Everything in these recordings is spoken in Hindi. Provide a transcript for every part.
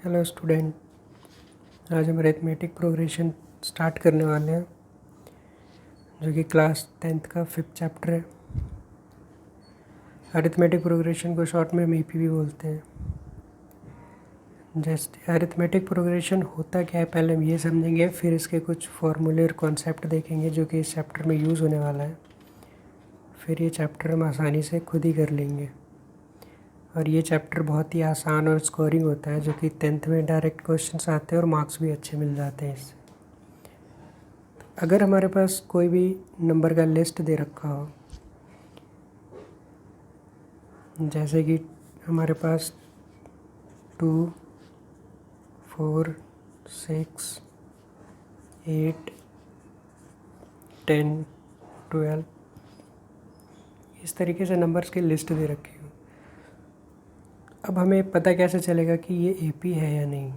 हेलो स्टूडेंट, आज हम अरिथमेटिक प्रोग्रेशन स्टार्ट करने वाले हैं जो कि क्लास 10th का 5th चैप्टर है। अरिथमेटिक प्रोग्रेशन को शॉर्ट में हम ईपी भी बोलते हैं। जैसे अरिथमेटिक प्रोग्रेशन होता क्या है पहले हम ये समझेंगे, फिर इसके कुछ फार्मूले और कॉन्सेप्ट देखेंगे जो कि इस चैप्टर में यूज़ होने वाला है। फिर ये चैप्टर हम आसानी से खुद ही कर लेंगे और ये चैप्टर बहुत ही आसान और स्कोरिंग होता है जो कि 10th में डायरेक्ट क्वेश्चंस आते हैं और मार्क्स भी अच्छे मिल जाते हैं इससे। अगर हमारे पास कोई भी नंबर का लिस्ट दे रखा हो, जैसे कि हमारे पास 2, 4, 6, 8, 10, 12 इस तरीके से नंबर्स की लिस्ट दे रखी हो। अब हमें पता कैसे चलेगा कि ये एपी है या नहीं?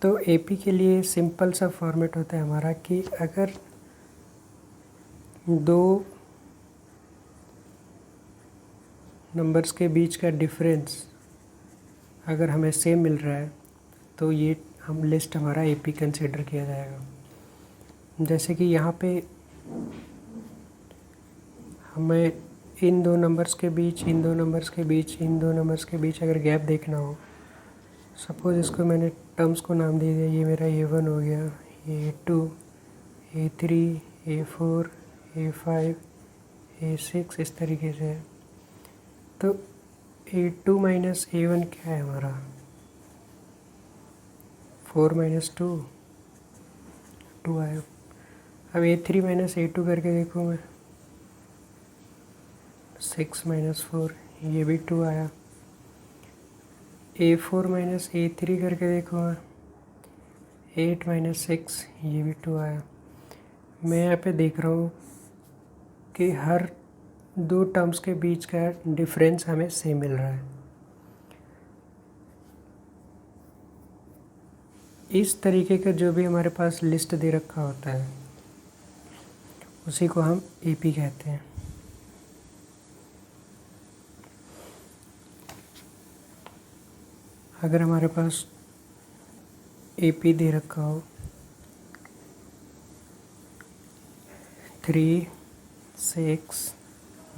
तो एपी के लिए सिंपल सा फॉर्मेट होता है हमारा कि अगर दो नंबर्स के बीच का डिफरेंस अगर हमें सेम मिल रहा है तो ये हम लिस्ट हमारा एपी कंसिडर किया जाएगा। जैसे कि यहाँ पे हमें इन दो नंबर्स के बीच, इन दो नंबर्स के बीच, इन दो नंबर्स के बीच अगर गैप देखना हो, सपोज़ इसको मैंने टर्म्स को नाम दे दिया, ये मेरा A1 हो गया, ये A2, A3, A4, A5, A6 इस तरीके से है। तो A2 माइनस A1 क्या है हमारा? 4 माइनस 2 आया। अब A3 माइनस A2 करके देखूँ मैं, 6 माइनस 4 ये भी 2 आया। A4 माइनस A3 करके देखो मैं, 8 माइनस 6 ये भी 2 आया। मैं यहाँ पे देख रहा हूँ कि हर दो टर्म्स के बीच का डिफरेंस हमें सेम मिल रहा है। इस तरीके का जो भी हमारे पास लिस्ट दे रखा होता है उसी को हम एपी कहते हैं। अगर हमारे पास एपी दे रखा हो 3, 6,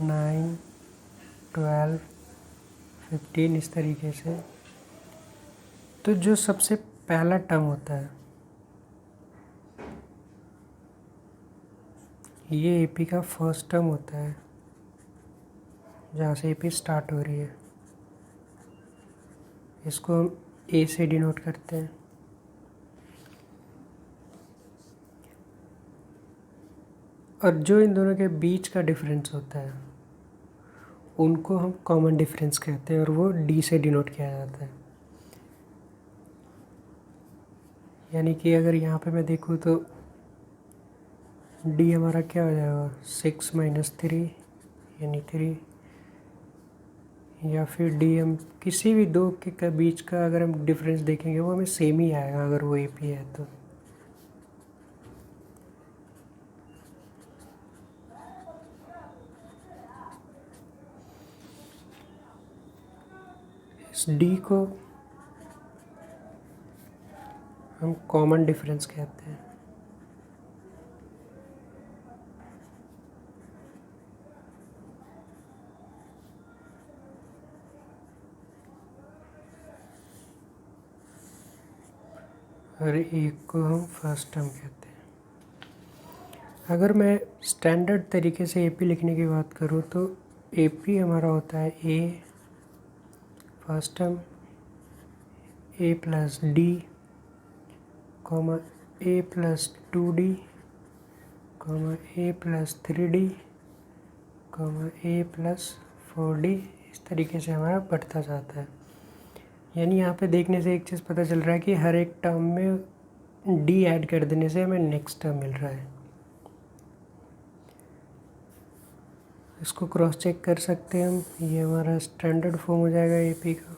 9, 12, 15 इस तरीके से, तो जो सबसे पहला टर्म होता है ये एपी का फर्स्ट टर्म होता है, जहाँ से एपी स्टार्ट हो रही है। इसको हम ए से डिनोट करते हैं। और जो इन दोनों के बीच का डिफरेंस होता है उनको हम कॉमन डिफरेंस कहते हैं और वो डी से डिनोट किया जाता है। यानी कि अगर यहाँ पे मैं देखूँ तो डी हमारा क्या हो जाएगा? 6 माइनस 3 यानी 3, या फिर डी हम किसी भी दो के बीच का अगर हम डिफरेंस देखेंगे वो हमें सेम ही आएगा अगर वो एपी है तो। इस डी को हम कॉमन डिफरेंस कहते हैं। और एक को हम फर्स्ट टर्म कहते हैं। अगर मैं स्टैंडर्ड तरीके से एपी लिखने की बात करूँ तो एपी हमारा होता है ए फर्स्ट टर्म, ए प्लस डी, कॉमा ए प्लस 2D, कॉमा ए प्लस 3D, कॉमा ए प्लस 4D। इस तरीके से हमारा बढ़ता जाता है। यानी यहाँ पे देखने से एक चीज़ पता चल रहा है कि हर एक टर्म में डी ऐड कर देने से हमें नेक्स्ट टर्म मिल रहा है। इसको क्रॉस चेक कर सकते हैं हम, ये हमारा स्टैंडर्ड फॉर्म हो जाएगा एपी का।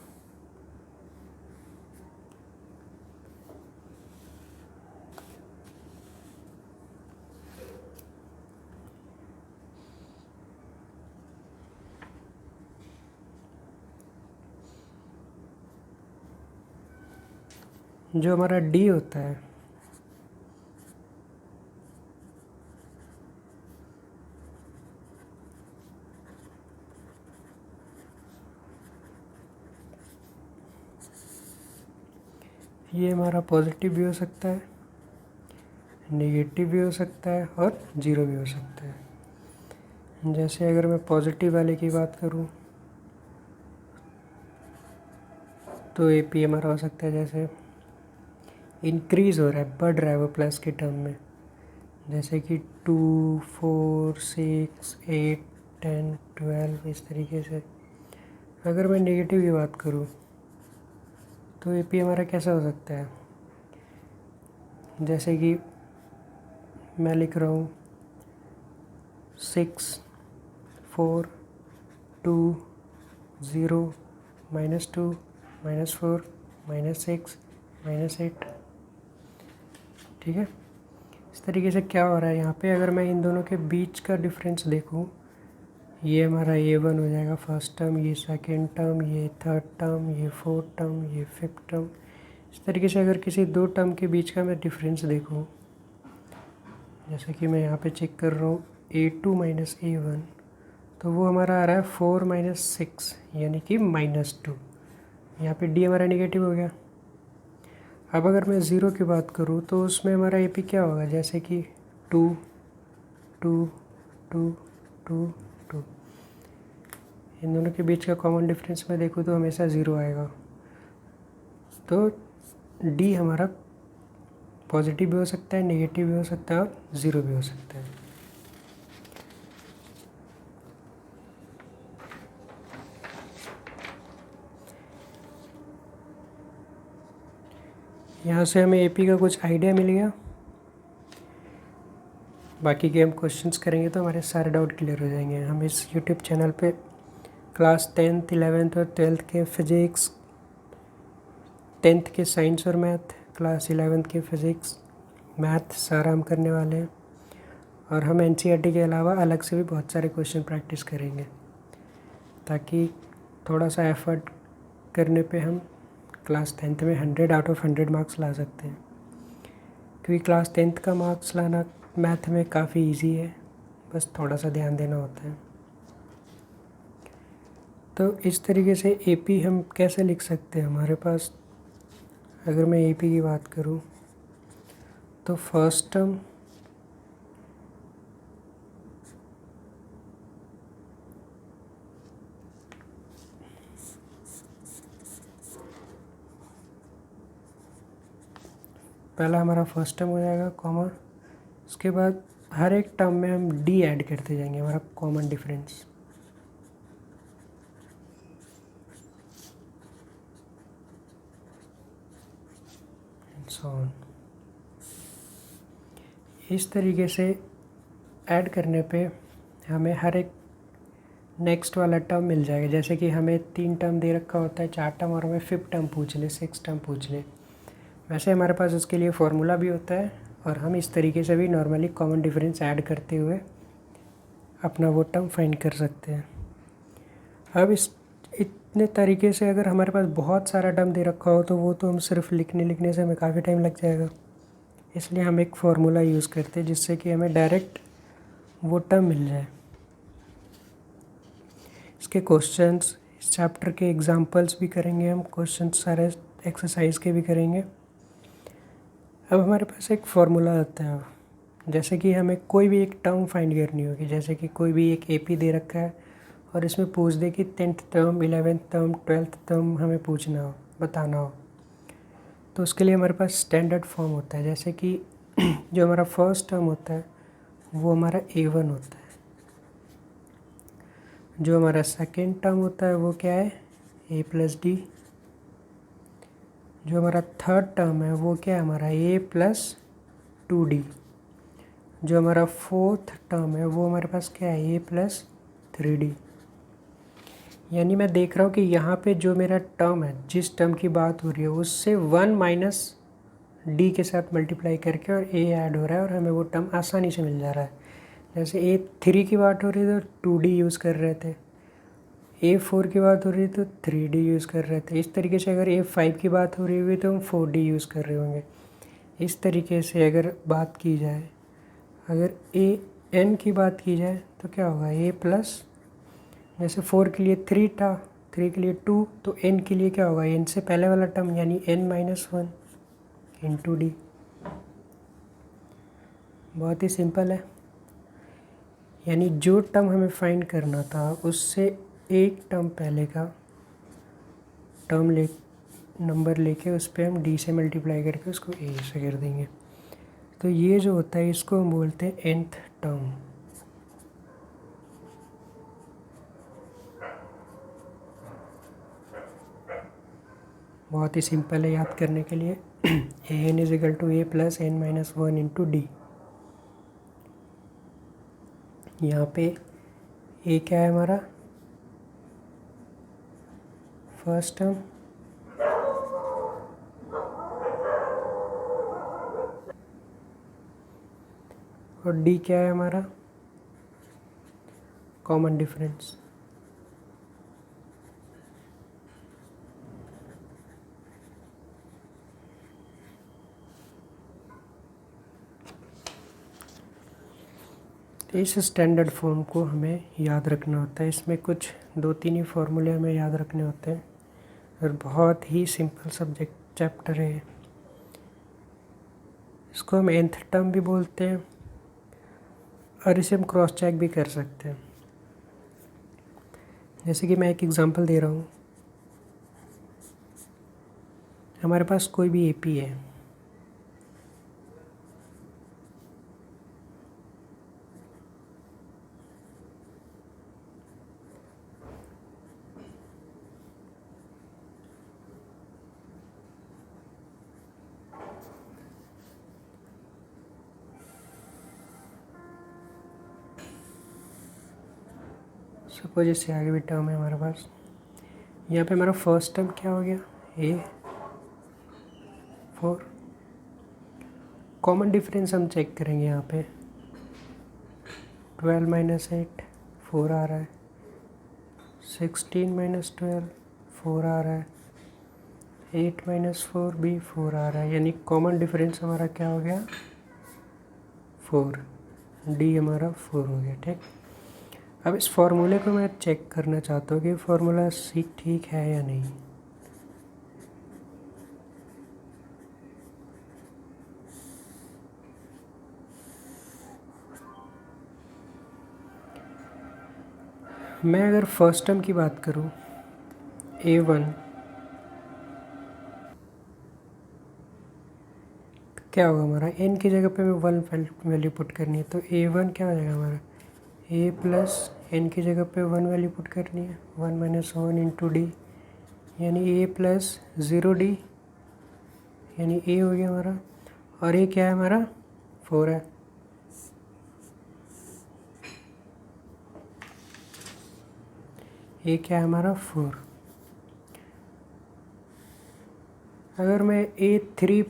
जो हमारा डी होता है ये हमारा पॉजिटिव भी हो सकता है, नेगेटिव भी हो सकता है और ज़ीरो भी हो सकता है। जैसे अगर मैं पॉजिटिव वाले की बात करूं तो एपी हमारा हो सकता है जैसे इंक्रीज़ हो रहा है, बढ़ रहा है वो प्लस के टर्म में, जैसे कि 2, 4, 6, 8, 10, 12 इस तरीके से। अगर मैं नेगेटिव की बात करूं तो एपी हमारा कैसा हो सकता है, जैसे कि मैं लिख रहा हूँ 6, 4, 2, 0, -2, -4, -6, -8। ठीक है, इस तरीके से क्या हो रहा है यहाँ पे। अगर मैं इन दोनों के बीच का डिफरेंस देखूँ, ये हमारा A1 हो जाएगा फर्स्ट टर्म, ये सेकेंड टर्म, ये थर्ड टर्म, ये फोर्थ टर्म, ये फिफ्थ टर्म। इस तरीके से अगर किसी दो टर्म के बीच का मैं डिफरेंस देखूँ, जैसे कि मैं यहाँ पे चेक कर रहा हूँ A2 - A1, तो वो हमारा आ रहा है 4 - 6 यानी कि -2। यहाँ पे डी हमारा नेगेटिव हो गया। अब अगर मैं ज़ीरो की बात करूँ तो उसमें हमारा एपी क्या होगा, जैसे कि 2, 2, 2, 2, 2। इन दोनों के बीच का कॉमन डिफरेंस मैं देखूँ तो हमेशा ज़ीरो आएगा। तो डी हमारा पॉजिटिव भी हो सकता है, नेगेटिव भी हो सकता है और ज़ीरो भी हो सकता है। यहाँ से हमें एपी का कुछ आइडिया मिल गया। बाकी के हम क्वेश्चंस करेंगे तो हमारे सारे डाउट क्लियर हो जाएंगे। हम इस यूट्यूब चैनल पे क्लास 10th, 11th और 12th के फिज़िक्स, 10th के साइंस और मैथ, क्लास 11th के फिज़िक्स, मैथ सारा हम करने वाले हैं। और हम एनसीईआरटी के अलावा अलग से भी बहुत सारे क्वेश्चन प्रैक्टिस करेंगे, ताकि थोड़ा सा एफर्ट करने पे हम क्लास 10th में 100 आउट ऑफ 100 मार्क्स ला सकते हैं। क्योंकि क्लास 10th का मार्क्स लाना मैथ में काफ़ी इजी है, बस थोड़ा सा ध्यान देना होता है। तो इस तरीके से एपी हम कैसे लिख सकते हैं। हमारे पास अगर मैं एपी की बात करूं तो फर्स्ट टर्म पहला हमारा फर्स्ट टर्म हो जाएगा कॉमन। उसके बाद हर एक टर्म में हम डी ऐड करते जाएंगे, हमारा कॉमन डिफरेंस। So on. इस तरीके से ऐड करने पे हमें हर एक नेक्स्ट वाला टर्म मिल जाएगा। जैसे कि हमें 3 टर्म दे रखा होता है, 4 टर्म, और हमें 5th टर्म पूछ ले, 6th टर्म पूछ ले, वैसे हमारे पास उसके लिए फॉर्मूला भी होता है। और हम इस तरीके से भी नॉर्मली कॉमन डिफरेंस ऐड करते हुए अपना वो टर्म फाइंड कर सकते हैं। अब इस इतने तरीके से अगर हमारे पास बहुत सारा टर्म दे रखा हो तो वो तो हम सिर्फ लिखने से हमें काफ़ी टाइम लग जाएगा। इसलिए हम एक फार्मूला यूज़ करते हैं जिससे कि हमें डायरेक्ट वो टर्म मिल जाए। इसके क्वेश्चंस, इस चैप्टर के एग्जांपल्स भी करेंगे हम, क्वेश्चंस सारे एक्सरसाइज के भी करेंगे। अब हमारे पास एक फार्मूला आता है, जैसे कि हमें कोई भी एक टर्म फाइंड करनी होगी। जैसे कि कोई भी एक एपी दे रखा है और इसमें पूछ दे कि 10th term, 11th term, 12th term हमें पूछना हो, बताना हो, तो उसके लिए हमारे पास स्टैंडर्ड फॉर्म होता है। जैसे कि जो हमारा फर्स्ट टर्म होता है वो हमारा A1 होता है। जो हमारा सेकेंड टर्म होता है वो क्या है, A+D। जो हमारा थर्ड टर्म है वो क्या है, हमारा A+2D। जो हमारा फोर्थ टर्म है वो हमारे पास क्या है, A+3D। यानी मैं देख रहा हूँ कि यहाँ पे जो मेरा टर्म है, जिस टर्म की बात हो रही है, उससे 1 - D के साथ मल्टीप्लाई करके और A ऐड हो रहा है और हमें वो टर्म आसानी से मिल जा रहा है। जैसे A3 की बात हो रही है तो 2D यूज़ कर रहे थे, A4 की बात हो रही है तो 3D यूज़ कर रहे थे। इस तरीके से अगर A5 की बात हो रही हुई तो हम 4D यूज़ कर रहे होंगे। इस तरीके से अगर बात की जाए, अगर AN की बात की जाए तो क्या होगा, A प्लस, जैसे 4 के लिए 3 था, 3 के लिए 2, तो N के लिए क्या होगा, N से पहले वाला टर्म यानी N-1 इंटू D। बहुत ही सिंपल है। यानी जो टर्म हमें फाइंड करना था उससे एक टर्म पहले का टर्म नंबर लेके उस पर हम D से मल्टीप्लाई करके उसको A से कर देंगे। तो ये जो होता है इसको हम बोलते हैं nth टर्म। बहुत ही सिंपल है याद करने के लिए। an is equal to A plus N-1 into D। यहाँ पे A क्या है हमारा, फर्स्ट टर्म, और D क्या है हमारा, कॉमन डिफरेंस। इस स्टैंडर्ड फॉर्म को हमें याद रखना होता है। इसमें कुछ 2-3 ही फॉर्मूले हमें याद रखने होते हैं और बहुत ही सिंपल सब्जेक्ट चैप्टर है। इसको हम nth टर्म भी बोलते हैं और इसे हम क्रॉस चेक भी कर सकते हैं। जैसे कि मैं एक एग्जांपल दे रहा हूँ। हमारे पास कोई भी एपी है, सपोज इससे आगे भी टर्म है हमारे पास। यहाँ पे हमारा फर्स्ट टर्म क्या हो गया, A4। कॉमन डिफरेंस हम चेक करेंगे। यहाँ पे 12 माइनस 8 4 आ रहा है, 16 माइनस 12 4 आ रहा है, 8 माइनस 4 भी 4 आ रहा है। यानी कॉमन डिफरेंस हमारा क्या हो गया, 4। D हमारा 4 हो गया। ठीक, अब इस फॉर्मूले को मैं चेक करना चाहता हूँ कि फॉर्मूला ठीक है या नहीं। मैं अगर फर्स्ट टर्म की बात करूँ, A1, क्या होगा हमारा, n की जगह पे मैं 1 वैल्यू पुट करनी है, तो A1 क्या हो जाएगा हमारा, A प्लस n की जगह पे 1 वैल्यू पुट करनी है, 1 माइनस 1 इंटू D, यानी A प्लस 0D, यानी A हो गया हमारा। और A क्या है हमारा, 4 है। A क्या है हमारा, 4। अगर मैं A3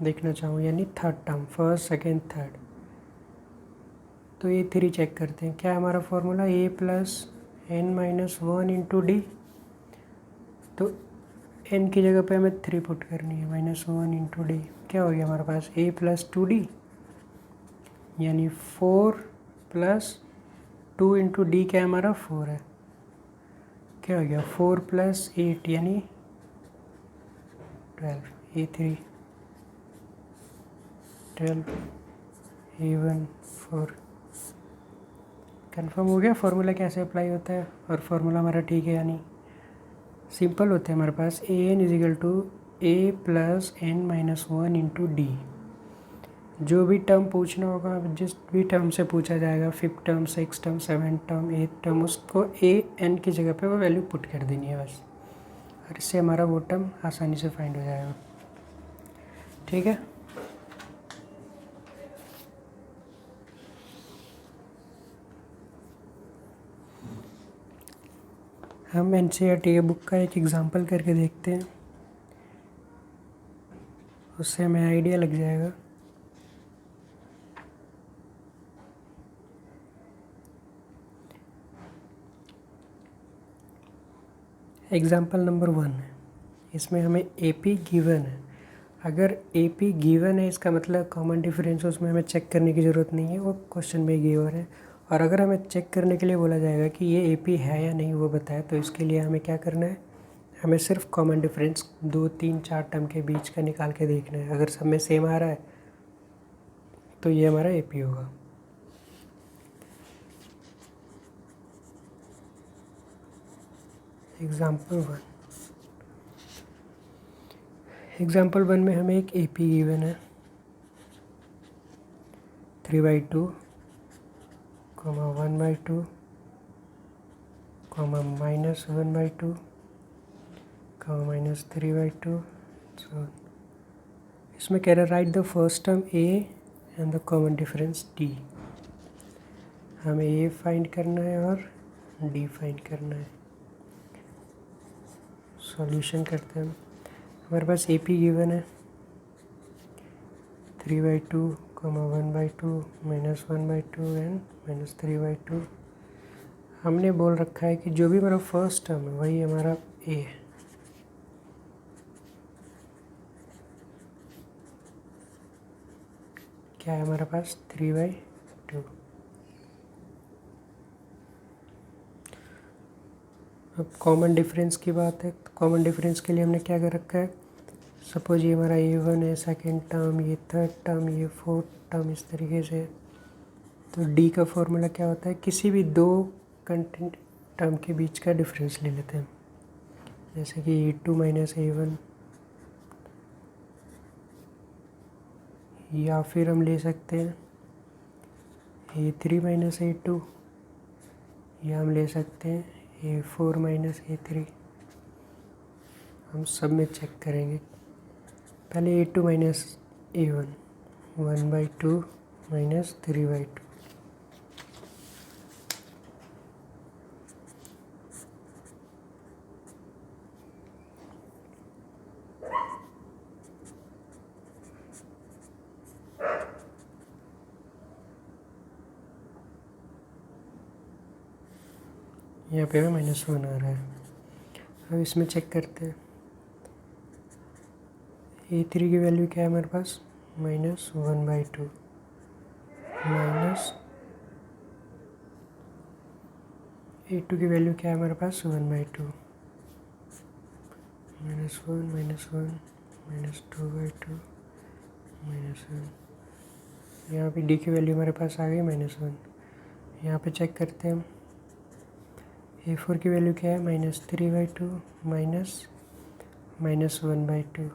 देखना चाहूँ, यानी third term, first second third, तो A3 चेक करते हैं। क्या है हमारा formula, A plus N-1 into D। तो n की जगह पे हमें 3 पुट करनी है, -1 इंटू D। क्या हो गया हमारे पास, A प्लस 2D, यानी 4 प्लस 2 इंटू D क्या है हमारा, 4 है। क्या हो गया, 4 प्लस 8 यानी 12। A3 12, A1 4। कंफर्म हो गया फार्मूला कैसे अप्लाई होता है और फार्मूला हमारा ठीक है या नहीं। सिंपल होता है हमारे पास, an is equal to A plus N-1 into D। जो भी टर्म पूछना होगा, जिस भी टर्म से पूछा जाएगा, 5th term, 6th term, 7th term, 8th term, उसको an की जगह पे वो वैल्यू पुट कर देनी है बस, और इससे हमारा वो टर्म आसानी से फाइंड हो जाएगा। ठीक है, हम NCERT के बुक का एक एग्ज़ाम्पल करके देखते हैं, उससे हमें आइडिया लग जाएगा। एग्जाम्पल नंबर 1 है, इसमें हमें ए पी गिवन है। अगर ए पी गिवन है इसका मतलब कॉमन डिफरेंस उसमें हमें चेक करने की ज़रूरत नहीं है, वो क्वेश्चन में गिवन है। और अगर हमें चेक करने के लिए बोला जाएगा कि ये ए पी है या नहीं वो बताए, तो इसके लिए हमें क्या करना है, हमें सिर्फ कॉमन डिफरेंस 2 3 4 टर्म के बीच का निकाल के देखना है। अगर सब में सेम आ रहा है तो ये हमारा ए पी होगा। एग्जाम्पल 1 में हमें एक ए पी गिवन है 3/2, 1/2, -1/2, -3/2। so इसमें कह रहा है right the first term A and the common difference D. हमें ए फाइंड करना है और डी फाइंड करना है। सॉल्यूशन करते हैं हम। हमारे पास ए पी गिवन है 3/2, 1/2, -1/2 एंड -3/2। हमने बोल रखा है कि जो भी हमारा फर्स्ट टर्म है वही हमारा ए है। क्या है हमारे पास 3/2। अब कॉमन डिफरेंस की बात है, तो कॉमन डिफरेंस के लिए हमने क्या कर रखा है, सपोज ये हमारा A1 है, सेकेंड टर्म, ये थर्ड टर्म, ये फोर्थ टर्म, इस तरीके से। तो डी का फॉर्मूला क्या होता है, किसी भी दो कंटेंट टर्म के बीच का डिफरेंस ले लेते हैं, जैसे कि A2 - A1, या फिर हम ले सकते हैं A3 - A2, या हम ले सकते हैं A4 - A3। हम सब में चेक करेंगे। पहले A2 - A1, 1/2 -3/2। यहाँ पे हमें -1 आ रहा है। अब इसमें चेक करते हैं। A3 की वैल्यू क्या है हमारे पास, -1/2, माइनस A2 की वैल्यू क्या है हमारे पास, 1/2, -1 -2/2 -1। यहाँ पे डी की वैल्यू हमारे पास आ गई -1। यहाँ पे चेक करते हैं हम। A4 की वैल्यू क्या है, -3/2 -1/2।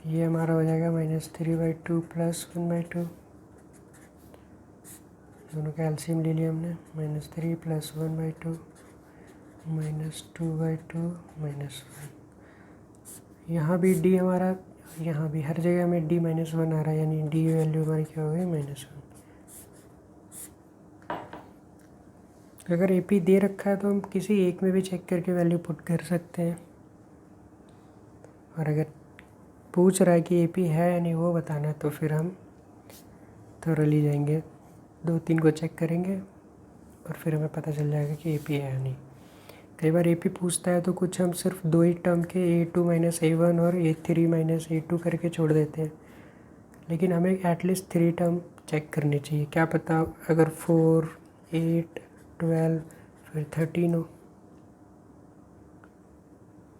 ये हमारा हो जाएगा -3/2 + 1/2। दोनों का एलसीएम ले लिया हमने, -3 + 1/2 -2/2 -1। यहाँ भी डी हमारा, यहाँ भी हर जगह में डी -1 आ रहा है, यानी डी वैल्यू हमारी क्या हो गई, -1। अगर एपी दे रखा है तो हम किसी एक में भी चेक करके वैल्यू पुट कर सकते हैं। और अगर पूछ रहा है कि एपी है या नहीं वो बताना है, तो फिर हम थोरली जाएंगे, 2 3 को चेक करेंगे और फिर हमें पता चल जाएगा कि एपी है या नहीं। कई बार एपी पूछता है तो कुछ हम सिर्फ 2 ही टर्म के A2 - A1 और A3 - A2 करके छोड़ देते हैं, लेकिन हमें एटलीस्ट 3 टर्म चेक करनी चाहिए। क्या पता अगर 4, 8, 12 फिर 13 हो,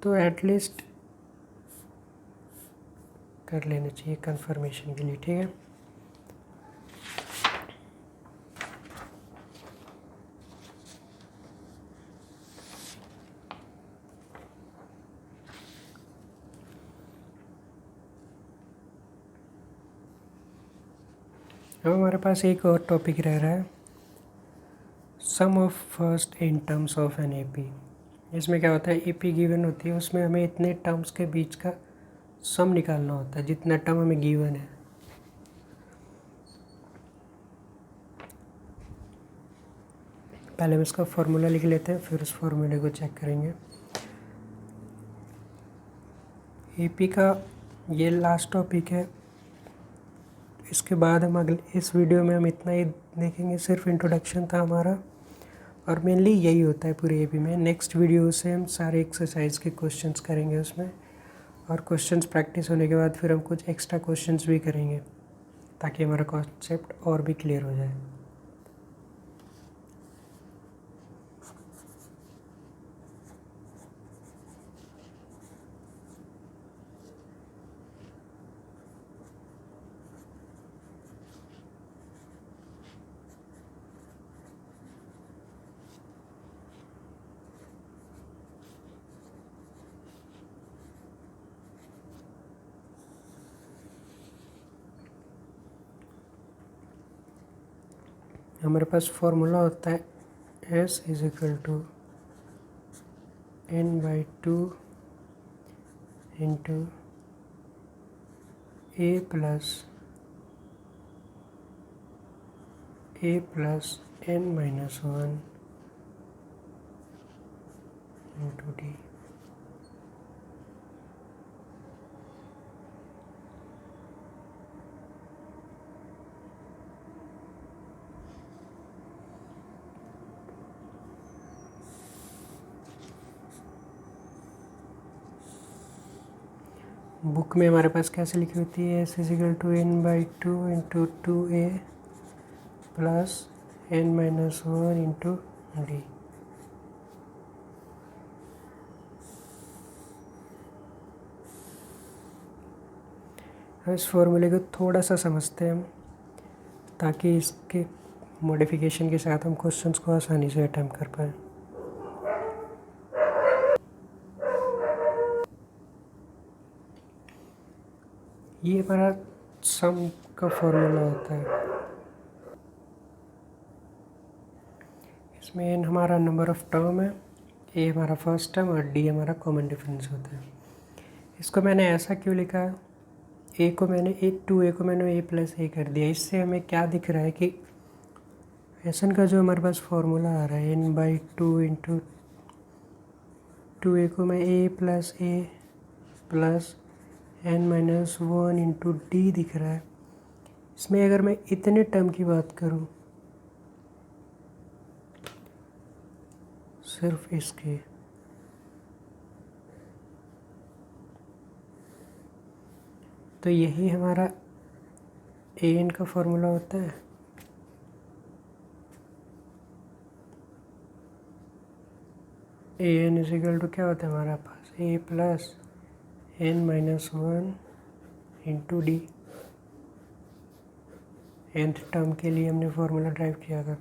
तो एटलीस्ट कर लेना चाहिए कंफर्मेशन के लिए, ठीक है। अब हमारे पास एक और टॉपिक रह रहा है, sum of first in terms of an AP. इसमें क्या होता है, एपी गिवन होती है, उसमें हमें इतने टर्म्स के बीच का सम निकालना होता है जितना टर्म हमें गिवन है। पहले हम इसका फॉर्मूला लिख लेते हैं, फिर उस फॉर्मूले को चेक करेंगे। एपी का ये लास्ट टॉपिक है, इसके बाद हम अगले इस वीडियो में हम इतना ही देखेंगे। सिर्फ इंट्रोडक्शन था हमारा, और मेनली यही होता है पूरे एपी में। नेक्स्ट वीडियो से हम सारे एक्सरसाइज के क्वेश्चंस करेंगे उसमें, और क्वेश्चंस प्रैक्टिस होने के बाद फिर हम कुछ एक्स्ट्रा क्वेश्चंस भी करेंगे ताकि हमारा कॉन्सेप्ट और भी क्लियर हो जाए। हमारे पास फॉर्मूला होता है S is equal to n/2 into a plus n-1 into d। Book में हमारे पास कैसे लिखी होती है, S is equal to n/2 into 2a plus n-1 into d। इस फॉर्मूले को थोड़ा सा समझते हैं हम, ताकि इसके मॉडिफिकेशन के साथ हम क्वेश्चंस को आसानी से अटेम्प्ट कर पाएँ। ये हमारा सम का फॉर्मूला होता है। इसमें n हमारा नंबर ऑफ टर्म है, a हमारा फर्स्ट टर्म और d हमारा कॉमन डिफरेंस होता है। इसको मैंने ऐसा क्यों लिखा है, a को मैंने a को मैंने a प्लस a कर दिया। इससे हमें क्या दिख रहा है कि एसन का जो हमारे पास फॉर्मूला आ रहा है n/2 इंटू 2a को मैं a plus n-1 into d दिख रहा है। इसमें अगर मैं इतने टर्म की बात करूं, सिर्फ इसके, तो यही हमारा an का फॉर्मूला होता है। an इज इक्वल टू क्या होता है हमारे पास, a plus n-1 into D. nth term के लिए हमने फॉर्मूला ड्राइव किया था,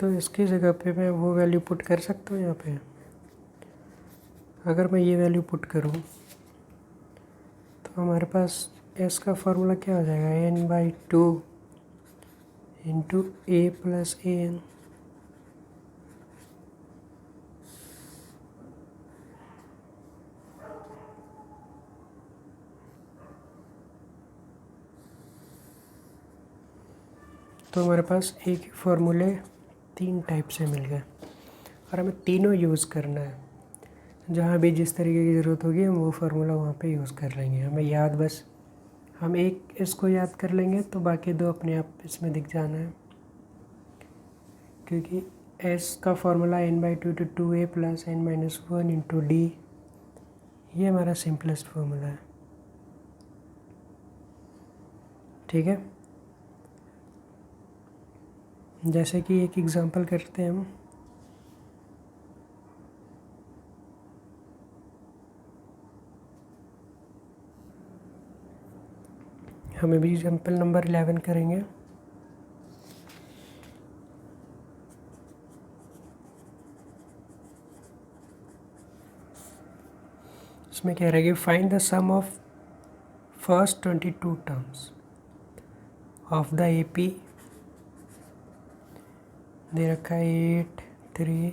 तो इसकी जगह पे मैं वो वैल्यू पुट कर सकता हूँ यहाँ पे। अगर मैं ये वैल्यू पुट करूँ तो हमारे पास s का फॉर्मूला क्या हो जाएगा, n/2 into a plus an। तो हमारे पास एक ही फॉर्मूले 3 टाइप से मिल गए और हमें तीनों यूज़ करना है। जहाँ भी जिस तरीके की ज़रूरत होगी हम वो फार्मूला वहाँ पे यूज़ कर लेंगे। हमें याद बस हम एक इसको याद कर लेंगे तो बाकी दो अपने आप इसमें दिख जाना है, क्योंकि s का formula n/2 to 2a plus n-1 into D, ये हमारा सिंपलेस्ट फार्मूला है। ठीक है, जैसे कि एक एग्जांपल करते हैं हम। हमें भी एग्जांपल नंबर 11 करेंगे। इसमें कह रहा है कि find the sum of first 22 terms of the AP. दे रखा है 8 3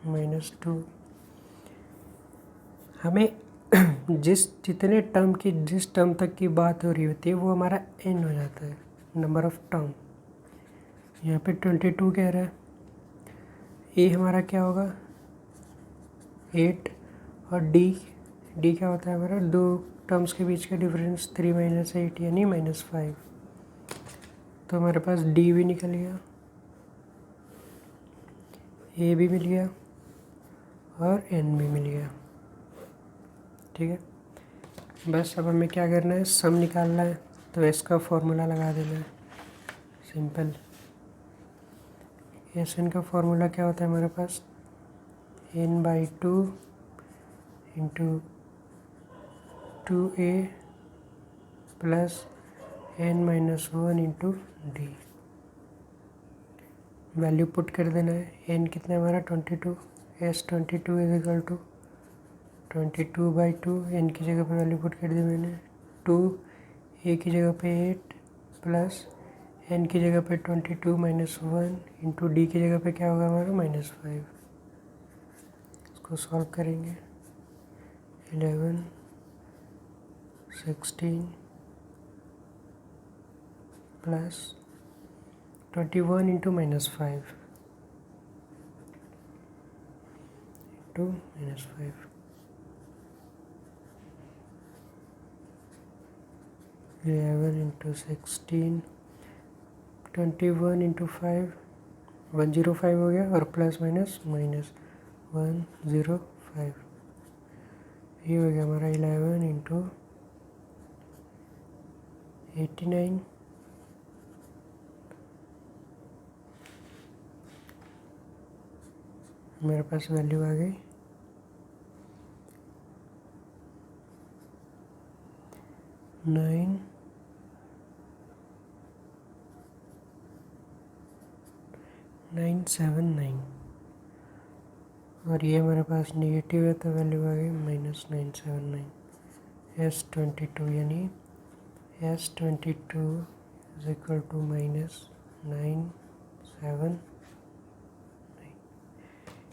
-2। हमें जिस टर्म तक की बात हो रही होती है वो हमारा n हो जाता है, नंबर ऑफ टर्म। यहाँ पे 22 कह रहा है, a हमारा क्या होगा 8 और d क्या होता है हमारा, दो टर्म्स के बीच का डिफरेंस 3 - 8 यानी -5। तो हमारे पास d भी निकल गया। ए भी मिल गया और एन भी मिल गया। ठीक है, बस अब हमें क्या करना है, सम निकालना है। तो इसका फॉर्मूला लगा देना है, सिंपल। एस एन का फॉर्मूला क्या होता है हमारे पास, n/2 into 2a plus n-1 into D. Value put कर देना है। n कितना है हमारा 22, S22 is equal to 22/2। n की जगह पे वैल्यू पुट कर दी मैंने 2, a की जगह पे 8 प्लस n की जगह पे 22 -1 इंटू डी की जगह पे क्या होगा हमारा -5। इसको सॉल्व करेंगे, 11 16 plus 21 into -5 into -5, 11 into 16, 21 into 5, 105 हो गया, और प्लस माइनस माइनस 105। ये हो गया हमारा 11 इंटू 89 मेरे पास वैल्यू आ गई 9979। और ये हमारे पास नेगेटिव है तो वैल्यू आ गई -979। S22 यानी S22 इज इक्वल टू -979।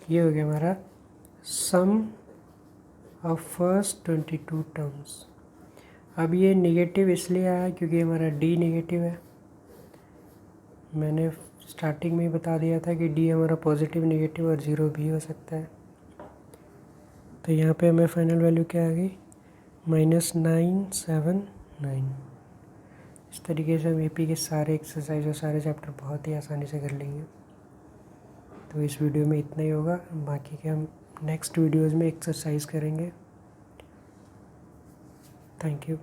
ये हो गया हमारा सम ऑफ फर्स्ट 22 टर्म्स। अब ये नेगेटिव इसलिए आया क्योंकि हमारा डी नेगेटिव है। मैंने स्टार्टिंग में ही बता दिया था कि डी हमारा पॉजिटिव, नेगेटिव और ज़ीरो भी हो सकता है। तो यहाँ पे हमें फाइनल वैल्यू क्या आ गई, -979। इस तरीके से हम एपी के सारे एक्सरसाइज और सारे चैप्टर बहुत ही आसानी से कर लेंगे। तो इस वीडियो में इतना ही होगा, बाकी के हम नेक्स्ट वीडियोज़ में एक्सरसाइज करेंगे। Thank you.